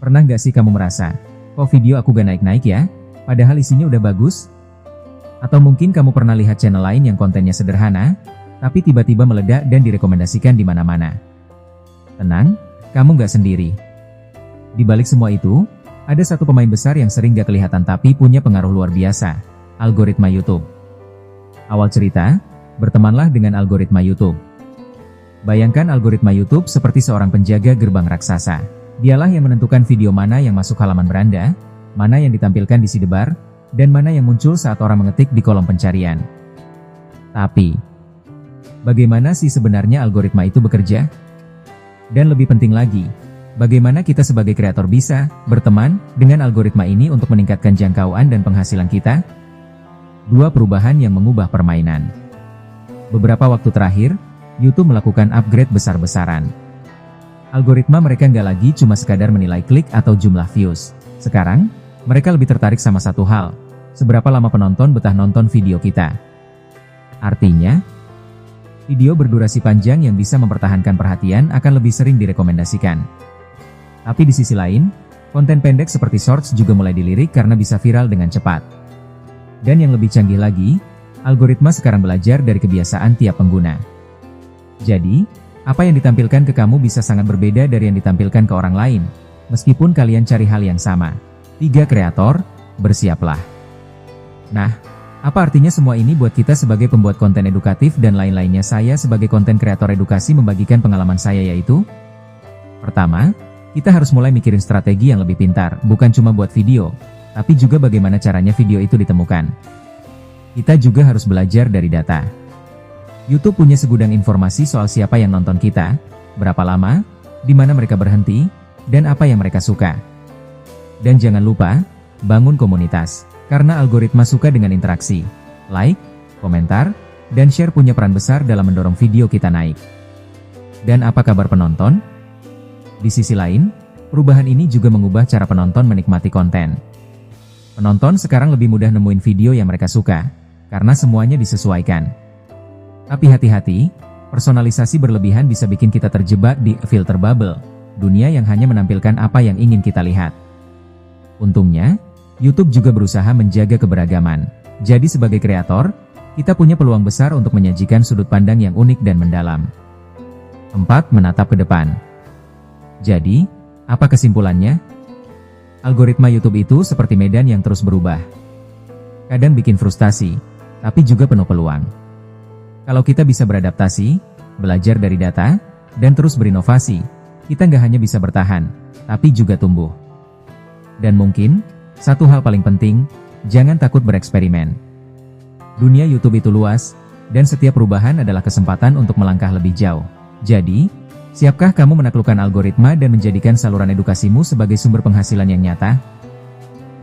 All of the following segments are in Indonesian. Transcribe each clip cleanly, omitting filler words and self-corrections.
Pernah nggak sih kamu merasa, kok video aku gak naik-naik ya? Padahal isinya udah bagus? Atau mungkin kamu pernah lihat channel lain yang kontennya sederhana, tapi tiba-tiba meledak dan direkomendasikan di mana-mana. Tenang, kamu nggak sendiri. Di balik semua itu, ada satu pemain besar yang sering gak kelihatan tapi punya pengaruh luar biasa, algoritma YouTube. Awal cerita, bertemanlah dengan algoritma YouTube. Bayangkan algoritma YouTube seperti seorang penjaga gerbang raksasa. Dialah yang menentukan video mana yang masuk halaman beranda, mana yang ditampilkan di sidebar, dan mana yang muncul saat orang mengetik di kolom pencarian. Tapi, bagaimana sih sebenarnya algoritma itu bekerja? Dan lebih penting lagi, bagaimana kita sebagai kreator bisa berteman dengan algoritma ini untuk meningkatkan jangkauan dan penghasilan kita? Dua perubahan yang mengubah permainan. Beberapa waktu terakhir, YouTube melakukan upgrade besar-besaran. Algoritma mereka nggak lagi cuma sekadar menilai klik atau jumlah views. Sekarang, mereka lebih tertarik sama satu hal, seberapa lama penonton betah nonton video kita. Artinya, video berdurasi panjang yang bisa mempertahankan perhatian akan lebih sering direkomendasikan. Tapi di sisi lain, konten pendek seperti Shorts juga mulai dilirik karena bisa viral dengan cepat. Dan yang lebih canggih lagi, algoritma sekarang belajar dari kebiasaan tiap pengguna. Jadi, apa yang ditampilkan ke kamu bisa sangat berbeda dari yang ditampilkan ke orang lain, meskipun kalian cari hal yang sama. 3 kreator, bersiaplah. Nah, apa artinya semua ini buat kita sebagai pembuat konten edukatif dan lain-lainnya? Saya sebagai konten kreator edukasi membagikan pengalaman saya yaitu: pertama, kita harus mulai mikirin strategi yang lebih pintar, bukan cuma buat video, tapi juga bagaimana caranya video itu ditemukan. Kita juga harus belajar dari data. YouTube punya segudang informasi soal siapa yang nonton kita, berapa lama, di mana mereka berhenti, dan apa yang mereka suka. Dan jangan lupa, bangun komunitas, karena algoritma suka dengan interaksi. Like, komentar, dan share punya peran besar dalam mendorong video kita naik. Dan apa kabar penonton? Di sisi lain, perubahan ini juga mengubah cara penonton menikmati konten. Penonton sekarang lebih mudah nemuin video yang mereka suka, karena semuanya disesuaikan. Tapi hati-hati, personalisasi berlebihan bisa bikin kita terjebak di filter bubble, dunia yang hanya menampilkan apa yang ingin kita lihat. Untungnya, YouTube juga berusaha menjaga keberagaman. Jadi sebagai kreator, kita punya peluang besar untuk menyajikan sudut pandang yang unik dan mendalam. 4. Menatap ke depan. Jadi, apa kesimpulannya? Algoritma YouTube itu seperti medan yang terus berubah. Kadang bikin frustasi, tapi juga penuh peluang. Kalau kita bisa beradaptasi, belajar dari data, dan terus berinovasi, kita nggak hanya bisa bertahan, tapi juga tumbuh. Dan mungkin, satu hal paling penting, jangan takut bereksperimen. Dunia YouTube itu luas, dan setiap perubahan adalah kesempatan untuk melangkah lebih jauh. Jadi, siapkah kamu menaklukkan algoritma dan menjadikan saluran edukasimu sebagai sumber penghasilan yang nyata?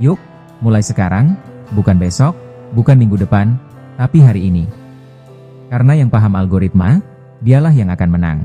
Yuk, mulai sekarang, bukan besok, bukan minggu depan, tapi hari ini. Karena yang paham algoritma, dialah yang akan menang.